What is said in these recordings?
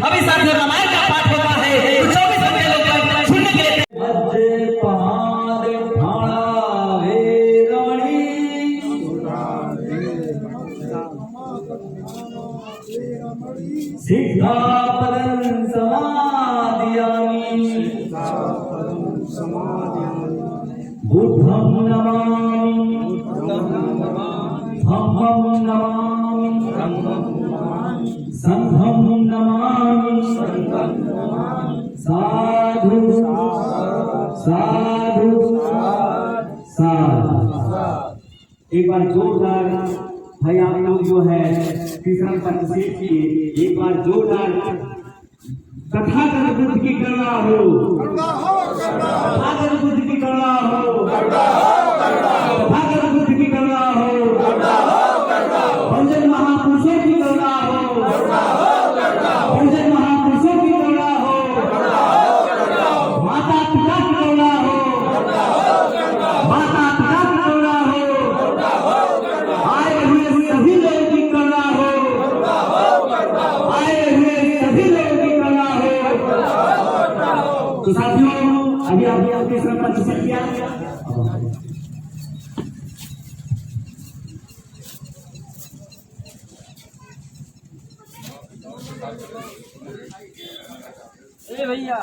अभी साथियों रामायण का पाठ होता है, तो 24 घंटे लोग सुनने के लिए सिद्धापदं समादयामि बुद्धं नमामि धम्मं नमामि संघं नमामि साधु साधु साधु। एक बार जोरदार भाई आप लोग जो है तीसरा परिच्छेद की एक बार जोरदार तथागत बुद्ध की करुणा हो, तथागत बुद्ध की करुणा हो, तथागत बुद्ध की करुणा हो, बहुजन महापुरुषों की करुणा हो, बहुजन महापुरुषों की करुणा हो, माता पिता की करुणा हो, माता पिता की करुणा हो, आए हुए सभी लोगों की करुणा हो, आए हुए सभी लोगों की करुणा हो। तो साथियों अभी आपके श्रम पर चिकित्सा किया भैया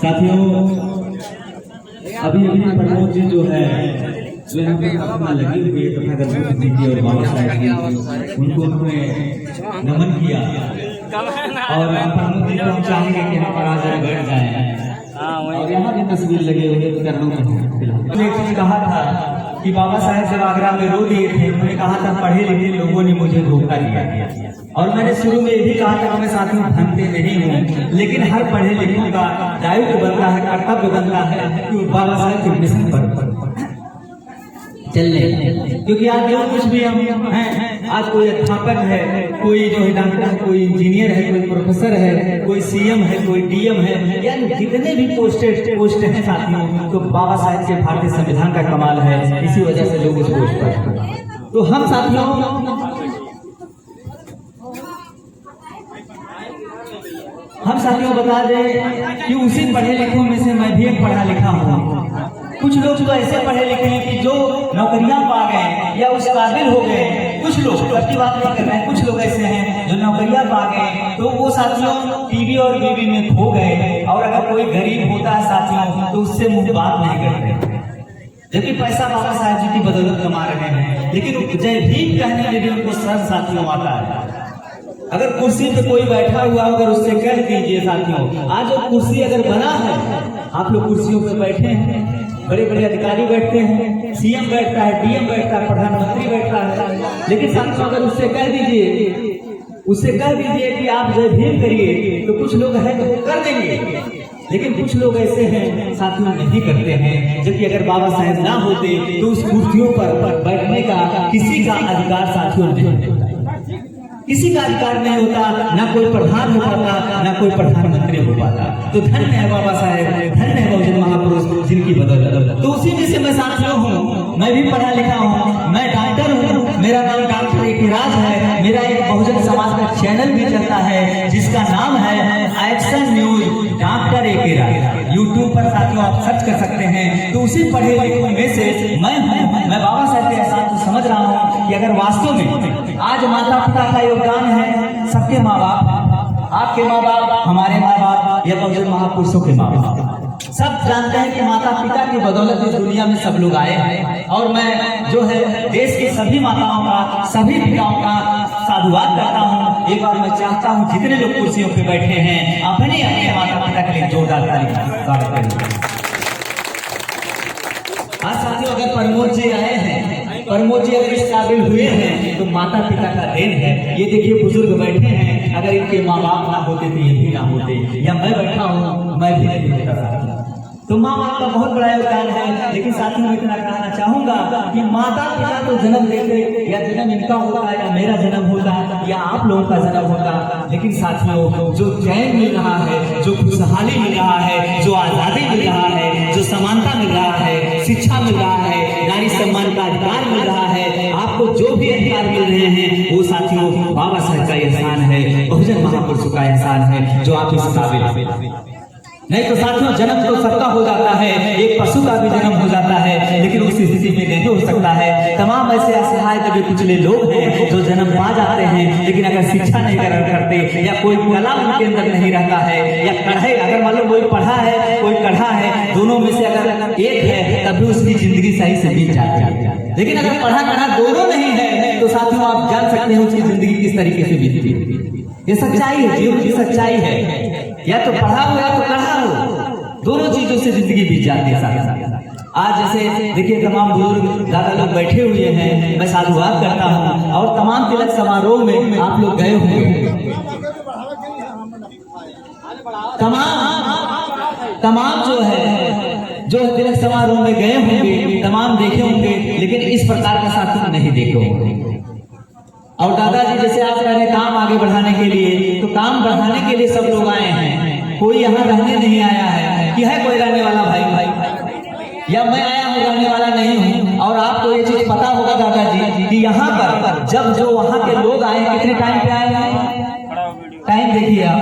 साथियों अभी प्रमोद जी जो है जो यहाँ पे अपना लगी हुई है तथागत बुद्ध जी की और बाबा साहेब की उनको उन्होंने नमन किया और प्रमोद जी को हम चाहेंगे कि यहाँ पर आज बैठ जाए और यहाँ भी तस्वीर लगे हुए करनों में फिलहाल एक चीज कहा था कि बाबा साहेब जब आगरा में रो दिए थे उन्होंने कहा था पढ़े लिखे लोगों ने मुझे धोखा दिया और मैंने शुरू में ये भी कहा था कि मैं साथियों भनते नहीं हूँ, लेकिन हर पढ़े लिखों का दायित्व बनता है, कर्तव्य बनता है कि बाबा साहेब के मिशन पर चलने, क्योंकि आज जो कुछ भी हम हैं, आज कोई अध्यापक है, कोई जो है डॉक्टर है, कोई इंजीनियर है, कोई प्रोफेसर है, कोई सीएम है, कोई डीएम है, यानी जितने भी पोस्ट हैं साथियों, तो बाबा साहेब के भारतीय संविधान का कमाल है, इसी वजह से लोग इस पोस्ट पर। तो हम साथियों बता दें कि उसी पढ़े लिखों में से मैं भी एक पढ़ा लिखा हूँ। कुछ लोग तो ऐसे पढ़े लिखे हैं कि जो नौकरियां पा गए या उस काबिल हो गए, कुछ लोग सबकी बात नहीं कर रहे हैं, कुछ लोग ऐसे हैं जो नौकरियां पा गए तो वो साथियों टीवी और बीवी में खो गए, और अगर कोई गरीब होता है साथियों तो उससे मुंह बात नहीं करते, जबकि पैसा बाबा साहेब जी की बदौलत कमा रहे हैं, लेकिन जय भीम कहने में भी उनको शर्म साथियों आता है। अगर कुर्सी पे कोई बैठा हुआ अगर उससे कह दीजिए साथियों, आज वो कुर्सी अगर बना है, आप लोग कुर्सियों पे बैठे हैं, बड़े बड़े अधिकारी बैठते हैं, सीएम बैठता है, डीएम बैठता है, प्रधानमंत्री बैठता है, लेकिन साथियों अगर उससे कह दीजिए कि आप जय भीम करिए तो कुछ लोग हैं तो कर देंगे, लेकिन कुछ लोग ऐसे हैं साथियों नहीं करते हैं, जबकि अगर बाबा साहेब ना होते तो उस कुर्सियों पर बैठने का किसी का अधिकार साथियों नहीं होता, किसी का अधिकार नहीं होता, ना कोई प्रधान हो पाता, ना कोई प्रधानमंत्री हो पाता। तो धन्य है बाबा साहेब, धन्य है बहुजन महापुरुष जिनकी बदौलत। तो उसी में से मैं साथियों हूँ, मैं भी पढ़ा लिखा हूँ, मैं डॉक्टर हूँ, मेरा नाम डॉक्टर एकेराज है, मेरा एक बहुजन समाज का चैनल भी चलता है जिसका नाम है एक्शन न्यूज डॉक्टर एकेराज, यूट्यूब पर साथियों आप सर्च कर सकते हैं। तो उसी पढ़े लिखे में से मैं बाबा साहेब के एहसास को समझ रहा हूँ कि अगर वास्तव में आज माता पिता का योगदान है, सबके माँ बाप, आपके माँ बाप, हमारे माँ बाप या बहुजन महापुरुषों के माँ बाप, सब जानते हैं कि माता पिता की बदौलत इस दुनिया में सब लोग आए हैं। और मैं जो है देश की सभी माताओं का, सभी पिताओं का साधुवाद करता हूँ। एक बार मैं चाहता हूँ जितने लोग कुर्सियों पे बैठे हैं अपने माता पिता के लिए जोरदार ताली स्वागत करें। आज साथियों अगर प्रमोद जी आए हैं, प्रमोद जी अगर इस काबिल हुए हैं तो माता पिता का देन है। ये देखिए बुजुर्ग बैठे हैं, अगर इनके माँ बाप ना होते तो ये भी ना होते, या मैं बैठा हूँ मैं भी नहीं होता। तो माँ बाप का बहुत बड़ा योगदान है। लेकिन साथियों में इतना कहना चाहूंगा कि माता पिता तो जन्म देते, या जन्म इनका होता या मेरा जन्म होता या आप लोगों का जन्म होता, लेकिन साथियों जो चैन मिल रहा है, जो खुशहाली मिल रहा है, जो आजादी मिल रहा है, जो समानता मिल रहा है, शिक्षा मिल रहा है, नारी सम्मान का अधिकार मिल रहा है, आपको जो भी अधिकार मिल रहे हैं वो साथियों बाबा साहब का एहसान है, बहुजन महापुरुषों का एहसान है जो आप इस काबिल। नहीं तो साथियों जन्म तो सबका हो जाता है, एक पशु का भी जन्म हो जाता है, लेकिन उस स्थिति में नहीं हो सकता है। तमाम ऐसे असहाय कभी कुचले लोग हैं जो जन्म पा जाते हैं, लेकिन अगर शिक्षा नहीं ग्रहण करते या कोई कला उनके अंदर नहीं रहता है, या कढ़ाई अगर मान लो कोई पढ़ा है कोई कढ़ा है, दोनों में से अगर एक है तब भी उसकी जिंदगी सही से बीत जाती है। लेकिन अगर पढ़ा कढ़ा दोनों नहीं है तो साथियों आप जान सकते हैं उसकी जिंदगी किस तरीके से बीतती है। ये सच्चाई है, जीवन की सच्चाई है। या तो पढ़ा हो या तो कढ़ा हो, दोनों चीजों से जिंदगी बीत जाती है साथ। आज जैसे देखिए तमाम बुजुर्ग दादा लोग बैठे हुए हैं, मैं साधुवाद करता हूँ, और तमाम तिलक समारोह में आप लोग गए होंगे, तमाम जो तिलक समारोह में गए होंगे, तमाम देखे होंगे, लेकिन इस प्रकार का साथी नहीं देखे होंगे। और दादाजी जैसे आप कह रहे काम आगे बढ़ाने के लिए, तो काम बढ़ाने के लिए सब लोग आए हैं, कोई यहाँ रहने नहीं आया है कि है कोई रहने वाला भाई, या मैं आया हूँ रहने वाला नहीं हूँ। और आपको ये चीज पता होगा दादाजी कि यहाँ पर जब जो वहाँ के लोग आए कितने टाइम पे आए हैं, टाइम देखिए आप,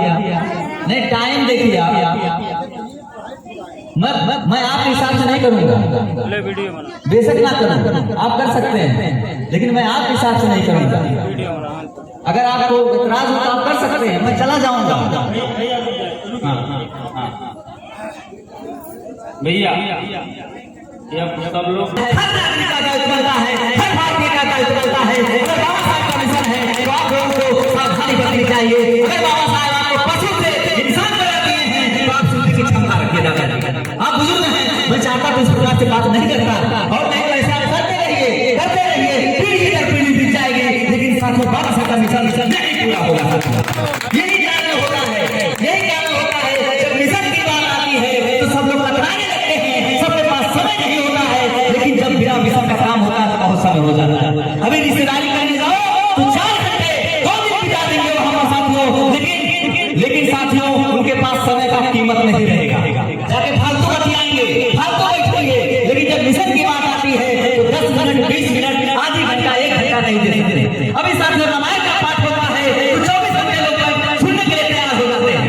नहीं टाइम देखिए आप, मैं आपके हिसाब से नहीं करूंगा, बेशक ना करूं, आप कर सकते हैं, लेकिन मैं आपके हिसाब से नहीं करूंगा। अगर आपको इतराज हो तो आप कर सकते हैं, मैं चला जाऊंगा। भैया ये सब लोग हर नागरिक का दायित्व बनता है, हर भारतीय का दायित्व बनता है। अगर बाबा साहब का मिशन है तो आप लोगों को सावधानी बरतनी चाहिए। अगर बाबा साहब आपको पशु से इंसान बना दिए हैं तो आप सुनने की क्षमता रखिए। दादा आप बुजुर्ग हैं, मैं चाहता हूँ इस प्रकार से बात नहीं करता, और नहीं तो ऐसा करते रहिए, पीढ़ी दर पीढ़ी बीत जाएगी, लेकिन साथियों बाबा साहब का मिशन नहीं पूरा होगा। यही कारण होता है, यही कारण होता है जब मिशन की बात आती है तो सब लोग कतराने लगते हैं, सबके पास समय नहीं होता है, लेकिन जब बिना मिशन का काम होता है तो बहुत समय हो जाता है। अभी रिश्तेदारी करने जाओ तो 4 घंटे 2 दिन बिता देंगे वहां साथियों, लेकिन साथियों उनके पास समय का कीमत नहीं रहेगा, जाके फालतू बतियाएंगे, फालतू बैठेंगे, लेकिन जब मिशन की बात आती है तो 10 मिनट 20 मिनट आधी घंटा 1 घंटा नहीं दे सकते। अभी साथियों रामायण का पाठ होता है तो 24 घंटे लोग सुनने के लिए तैयार हो जाते हैं।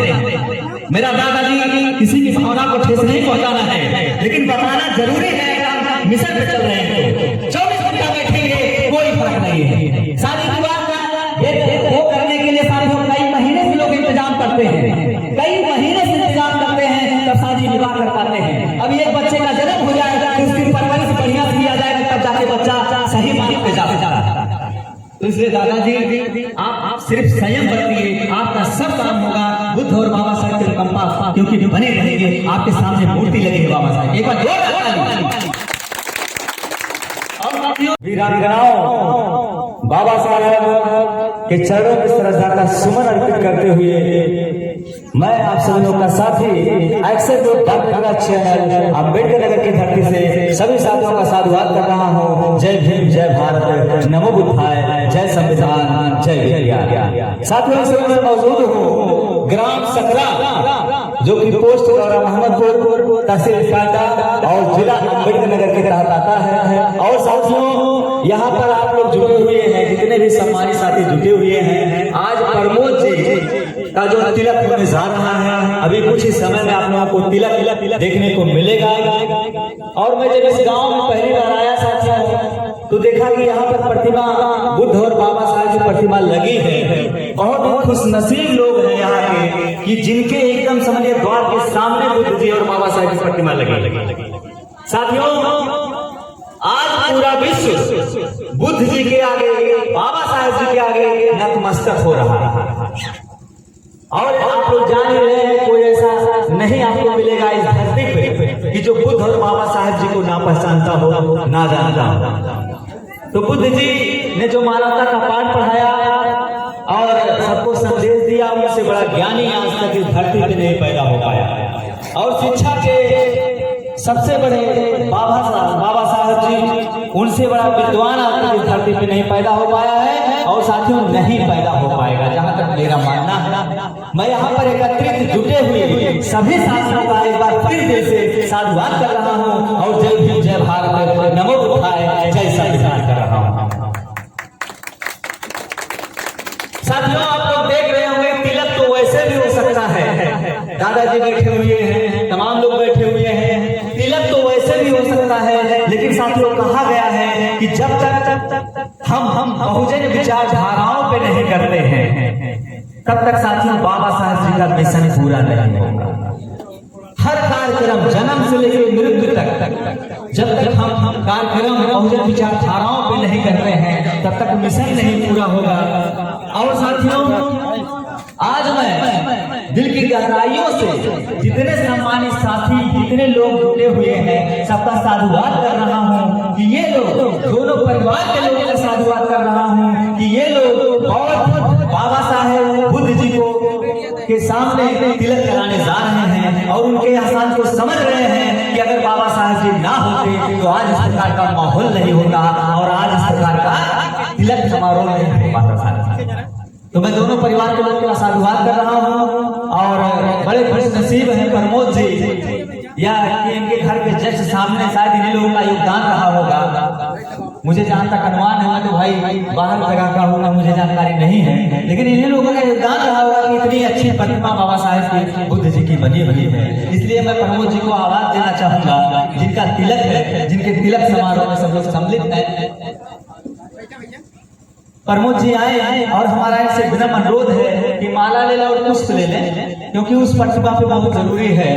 मेरा दादाजी किसी की भावना को ठेस नहीं पहुंचाना है, लेकिन बताना जरूरी है। मिशन पे चल रहे हैं, 24 घंटा बैठेंगे कोई फर्क नहीं है। शादी विवाह वो करने के लिए साथियों कई महीने से लोग इंतजाम करते हैं, कई महीने से इंतजाम करते हैं, तब शादी विवाह कर पाते हैं। अभी एक बच्चे का जन्म हो जाएगा, उसकी परवरिश बढ़िया से किया जाएगा, तब जाके बच्चा सही मार्ग पे जा रहा है। तो इसलिए दादाजी आप सिर्फ संयम बरतिए, आपका सब काम होगा बुद्ध और बाबा साहब के अनुकंपा, क्योंकि बने रहेंगे, आपके सामने मूर्ति लगेगी बाबा साहब। एक बार जोर वीरांगनाओं बाबा साहब के चरणों में श्रद्धा का सुमन अर्पित करते हुए मैं आप सभी लोग का साथी access doctor channel Ambedkar Nagar की धरती से सभी साथियों का साधुवाद कर रहा हूँ। जय भीम, जय भारत, नमो बुद्धाय, जय संविधान, जय विज्ञान। साथियों इस समय मौजूद हूँ ग्राम सकरा, जो कि पोस्ट दौरा मोहम्मदपुर, तहसील कांडा और जिला अम्बेडकर नगर के तहत आता है। और साथियों यहाँ पर आप लोग जुटे हुए हैं, जितने भी सम्मानित साथी जुटे हुए हैं, आज प्रमोद जी का जो तिलक होने जा रहा है, अभी कुछ ही समय में आप लोगों को तिलक देखने को मिलेगा। और मैं जब इस गांव में पहली बार आया साथियों तो देखा कि यहाँ पर प्रतिमा बुद्ध और बाबा साहब की प्रतिमा लगी है। बहुत खुशनसीब लोग हैं यहाँ के कि जिनके एकदम समझिए द्वार के सामने बुद्ध जी और बाबा साहब की प्रतिमा लगी। साथियों आज पूरा विश्व बुद्ध जी के आगे, बाबा साहब जी के आगे नतमस्तक हो रहा है। और आप लोग जान ही रहे हैं, कोई ऐसा नहीं आपको मिलेगा इस धरती पे कि जो बुद्ध और बाबा साहब जी को ना पहचानता हो, ना जानता हो। तो बुद्ध जी ने जो मानवता का पाठ पढ़ाया और सबको संदेश दिया, उससे बड़ा ज्ञानी आज तक इस धरती पे नहीं पैदा हो पाया। और शिक्षा के सबसे बड़े बाबा साहब जी, उनसे बड़ा विद्वान आपकी धरती पे नहीं पैदा हो पाया है और साथियों नहीं पैदा हो पाएगा, जहाँ तक मेरा मानना है। मैं यहाँ पर एकत्रित जुटे हुए सभी साथियों का एक बार फिर दिल से साधुवाद कर रहा हूँ और जय भीम जय भारत नमो बुद्धाय जय संविधान कर रहा हूँ। साथियों आप लोग देख रहे होंगे तिलक तो वैसे भी हो सकता है, दादाजी बैठे हुए हैं, तमाम लोग बैठे हुए हैं, तिलक तो वैसे भी हो सकता है, लेकिन साथियों कहा गया है कि जब तक हम बहुजन विचारधाराओं पे नहीं करते हैं तब तक साथियों बाबा साहब जी का मिशन पूरा नहीं होगा। हर कार्यक्रम जन्म से लेकर मृत्यु तक जब तक हम कार्यक्रम बहुजन विचारधाराओं पे नहीं करते हैं तब तक मिशन नहीं पूरा होगा। और साथियों आज मैं दिल की गहराइयों से जितने सम्मानित साथी जितने लोग जुटे हुए हैं सबका साधुवाद कर रहा हूँ कि ये लोग दोनों परिवार के लोगों का साधुवाद कर रहा हूँ कि ये लोग बाबा साहेब बुद्ध जी को के सामने तिलक कराने जा रहे हैं और उनके एहसान को समझ रहे हैं कि अगर बाबा साहेब जी ना होते तो आज इस प्रकार का माहौल नहीं होता और आज इस प्रकार का तिलक समारोह नहीं हो पाता। तो मैं दोनों परिवार के लोगों का साधुवाद कर रहा हूँ और बड़े खुश नसीब है प्रमोद जी या इनके घर के जस्ट सामने शायद इन्हीं लोगों का योगदान रहा होगा। मुझे जहाँ तक अनुमान है, मैं तो भाई बाहर जगह का हूँ, मुझे जानकारी नहीं है, लेकिन इन्हीं लोगों का योगदान रहा होगा कि इतनी अच्छी प्रतिमा बाबा साहेब की बुद्ध जी की बनी हुई है। इसलिए मैं प्रमोद जी को आवाज देना चाहूंगा जिनका तिलक है, जिनके तिलक समारोह में सब लोग सम्मिलित है। प्रमोद जी आए और हमारा इनसे विनम्र अनुरोध है कि माला ले लें और पुष्प ले लें क्योंकि उस प्रतिभा पे बहुत जरूरी है।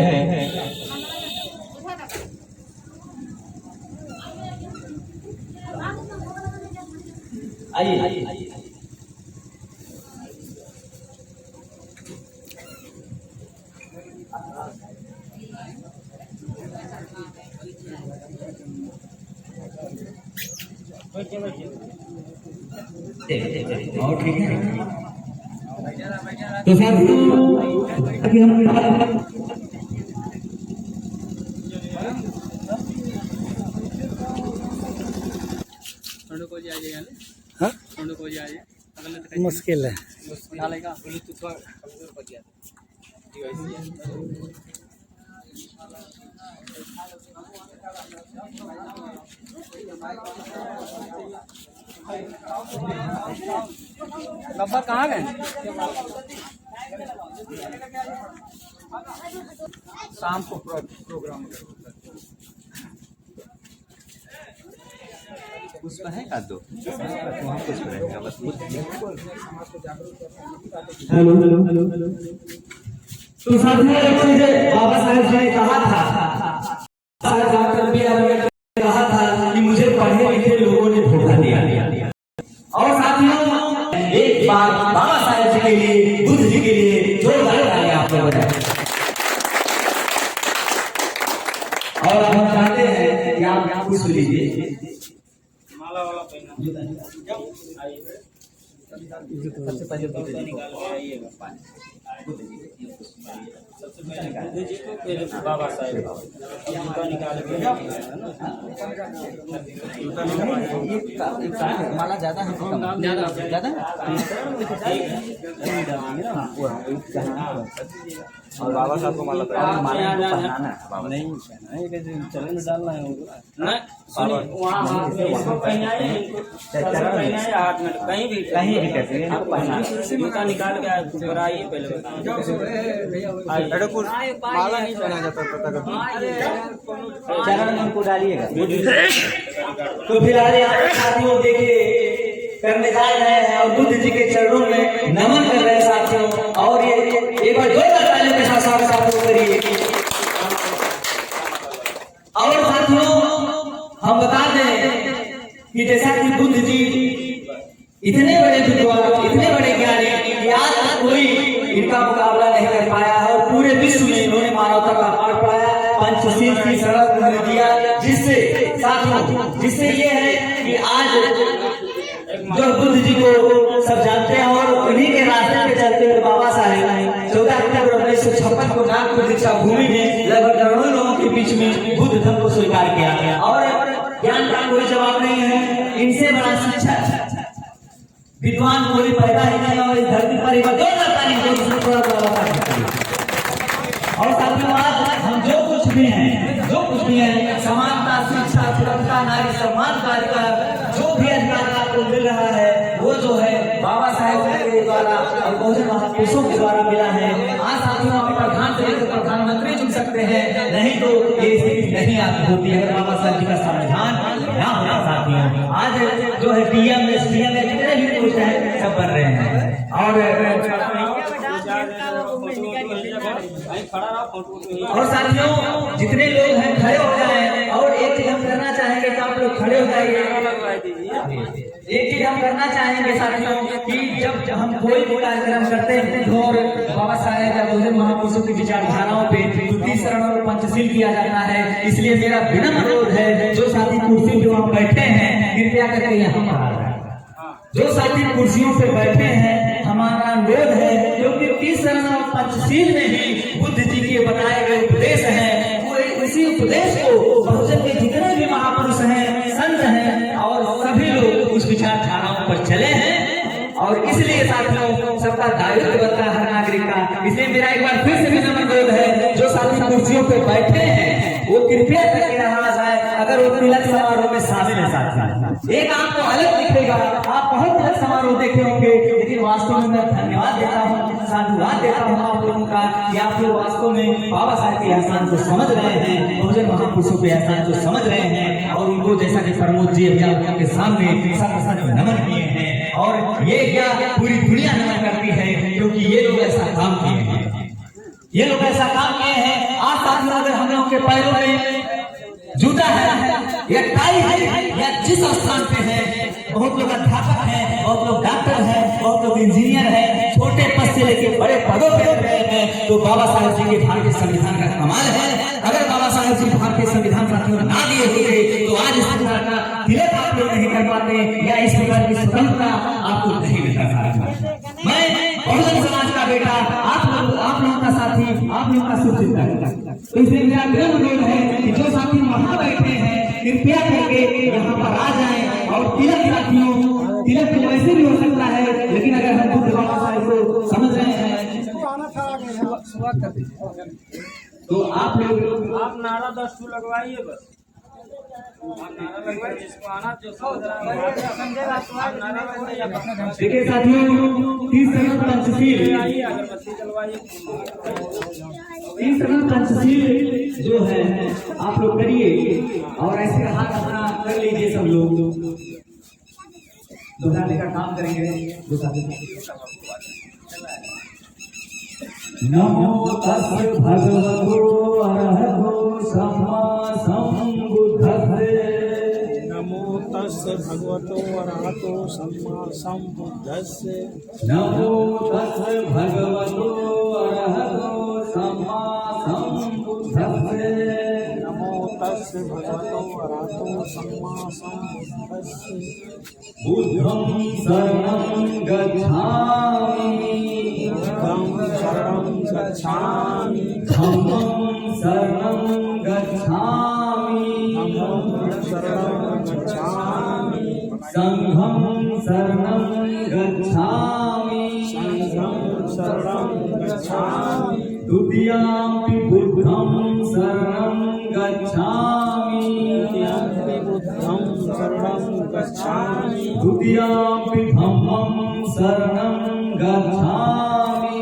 आइए और ठीक है तो सर अभी हम मुश्किल है। डब्बा कहाँ गए? शाम को प्रोग्राम पुष्प है का दो वहाँ पुष्प रहेगा बस। हेलो तो साथियों एक चीज बाबा साहेब जी ने कहा था, डॉक्टर बी आर अम्बेडकर ने कहा था कि मुझे पढ़े लिखे लोगों ने धोखा दिया। और साथियों एक बार बाबा साहेब जी के लिए बुद्ध जी के लिए जोरदार तालियां आप लोग बजाएं। और हम चाहते हैं कि आप यहाँ पुष्प लीजिए। माला वाला पहना सबसे पहले बुद्ध जी को सबसे पहले बुद्ध जी को फिर बाबा साहेब जूता निकाल के माला ज्यादा है ज्यादा और बाबा साहब को माला पहनाना नहीं चरण में डालना है नहीं सुनिए वहाँ हाथ में इसको पहनाए हाथ में कहीं भी आप पहना जूता निकाल के आइए पहले माला नहीं पहना जाता चरण में उनको डालिएगा। तो फिलहाल यहाँ साथियों देखिए करने जा रहे हैं और बुद्ध जी के चरणों में नमन कर रहे हैं साथियों। और ये एक बार जोरदार तालियों के साथ साथियों करिए। और साथियों हम बता दें कि जैसा कि बुद्ध जी इतने बड़े विद्वान इतने बड़े ज्ञानी कि आज तक कोई इनका मुकाबला नहीं कर पाया है और पूरे विश्व में इन्होंने मानवता का पाठ पढ़ाया, पंचशील की सड़क उन्होंने दिया, जिससे साथियों जिससे ये है कि आज जो बुद्ध जी को सब जानते हैं और उन्हीं के रास्ते पे चलते हुए बाबा साहेब 14 अक्टूबर 1956 को नागपुर दीक्षा भूमि में लगभग करोड़ों लोगों के बीच में बुद्ध धर्म को स्वीकार किया। और ज्ञान का कोई जवाब नहीं है, इनसे बड़ा शिक्षा विद्वान कोई पैदा ही नहीं और इस धरती पर एक दो लड़का नहीं जो इसमें थोड़ा बता सकते हैं। और साथियों आज हम जो कुछ भी हैं समानता, शिक्षा, सुरक्षा, नारी सम्मान का अधिकार, जो भी अधिकार आपको मिल रहा है वो जो है बाबा साहेब के द्वारा और बहुजन महापुरुषों के द्वारा मिला है। आज साथियों आप प्रधान से लेकर प्रधानमंत्री चुन सकते हैं, नहीं तो ये स्थिति नहीं आती होती है अगर बाबा साहेब जी का संविधान ना होना। साथियों आज जो है पीएम एसडीएम जितने भी पोस्ट है सब बन रहे हैं। और साथियों जितने लोग हैं खड़े हो जाएं और एक चीज हम करना चाहेंगे कि आप लोग खड़े हो जाइए। एक चीज हम करना चाहेंगे साथियों कि जब हम कोई भी कार्यक्रम करते हैं और बाबा साहेब या बहुजन महापुरुषों की विचारधाराओं पे द्वितीय शरण और पंचशील किया जाता है। इसलिए मेरा विनम्र अनुरोध है जो साथी कुर्सी पे वहाँ बैठे हैं कृपया करके यहाँ पर आ जाए। जो साथी कुर्सियों पे बैठे हैं हमारा अनुरोध है क्योंकि 30 शरण और पंचशील में ही बुद्ध जी के बताए गए उपदेश हैं, वो इसी उपदेश को बहुजन के जितने भी महापुरुष हैं, संत हैं और सभी लोग उस विचारधाराओं पर चले हैं। और इसलिए साथियों सबका दायित्व बनता है हर नागरिक का। इसलिए मेरा एक बार फिर से भी अनुरोध है जो साथी कुर्सियों पे बैठे हैं वो कृपया करके यहाँ जाए अगर वो तिलक समारोह में शामिल है। साथ एक आपको अलग दिखेगा, आप बहुत तिलक समारोह देखे होंगे, लेकिन वास्तव में मैं धन्यवाद देता हूँ, साधुवाद देता हूँ आप लोगों का कि आप लोग वास्तव में बाबा साहेब के एहसान को समझ रहे हैं, बहुजन महापुरुषों के एहसान को समझ रहे हैं और उनको जैसा कि प्रमोद जी अभी आपके सामने सत नमन किए हैं। और ये क्या पूरी दुनिया नमन करती है क्योंकि ये लोग ऐसा काम किए हैं, ये लोग ऐसा काम किए हैं। आज साथियों अगर हम लोगों के पैरों में जूता है या टाई है या जिस स्थान पे है, बहुत लोग अध्यापक हैं, बहुत लोग डॉक्टर हैं, बहुत लोग इंजीनियर हैं, छोटे पद से लेकर बड़े पदों पे रहे हैं, तो बाबा साहेब जी के भारतीय संविधान का कमाल है। अगर बाबा साहेब जी भारतीय संविधान साथियों ना दिए होते तो आज इस प्रकार का तिलक आप लोग नहीं कर पाते या इस प्रकार की स्वतंत्रता आपको नहीं मिलता। मैं बहुजन समाज का बेटा, आप लोगों का साथी, आप लोगों का सुचिंतक, तो इसलिए मेरा अनुरोध है कि जो साथी वहां बैठे हैं कृपया करके यहाँ पर आ जाएं और तिलक साथियों, तिलक तो वैसे भी हो सकता है लेकिन अगर हम बुद्ध बाबा साहेब को समझ रहे हैं तो आप लोग आप नारा 10 लगवाइए बस, नारा लगवाइए जिसको आना जो समझ रहा है। देखिए साथियों 30 शरण पंचशील अगरबत्ती जलवाइए, 30 शरण पंचशील जो है आप लोग करिए और ऐसे हाथ अपना कर लीजिए। सब लोग दोहराने का काम करेंगे। नमो तस् भगवतो अरहतो सम्मा सम्बुद्धस्से, नमो तस्य भगवतो अरहतो सम्मा सम्बुद्धस्से, नमो तस् भगवतो अरहतो सम्मा सम्बुद्धस्से, नमो तस्य भगवतो अरहतो सम्मा सम्बुद्धस्से, बुद्धं शरणं गच्छामि, बुद्धं शरणं गच्छामि, धम्मं शरणं गच्छामि, धम्मं शरणं गच्छामि, संघं शरणं गच्छामि, संघं शरणं गच्छामि, द्वितीयाम्पि बुद्धं शरणं गच्छामि, द्वितीयम्पि बुद्धं शरणं गच्छामि, द्वितीयाम्पि धम्मं शरणं गच्छामि,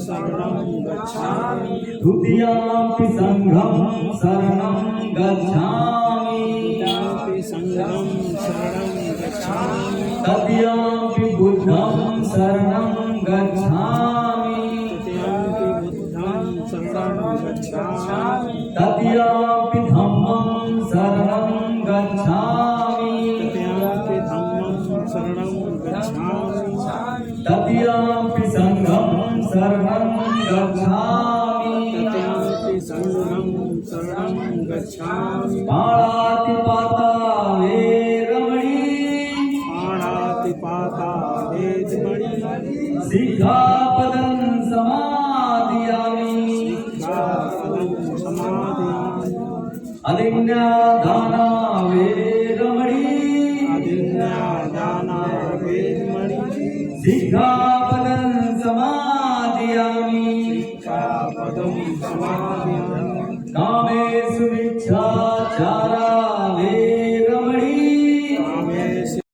शरणं गच्छामि, द्वितीयाम्पि संघं शरणं गच्छामि, द्वितीयम्पि संघं शरणं गच्छामि, तृतीयाम्पि बुद्धं शरणं गच्छामि, तृतीयम्पि बुद्धं शरणं गच्छामि, तृतीयाम्पि धम्मं शरणं गच्छामि, तृतीयम्पि धम्मं शरणं गच्छामि, तृतीयाम्पि संघं शरणं गच्छामि, तृतीयम्पि संघं शरणं गच्छामि, पाणातिपाता वेरमणि, पाणातिपाता वेदमणि, सिक्खापदं समादियामि, सिक्खापदं अदिन्यादाना वेदमणि सिक्खापदं समादयामि कामेषु मिच्छाचार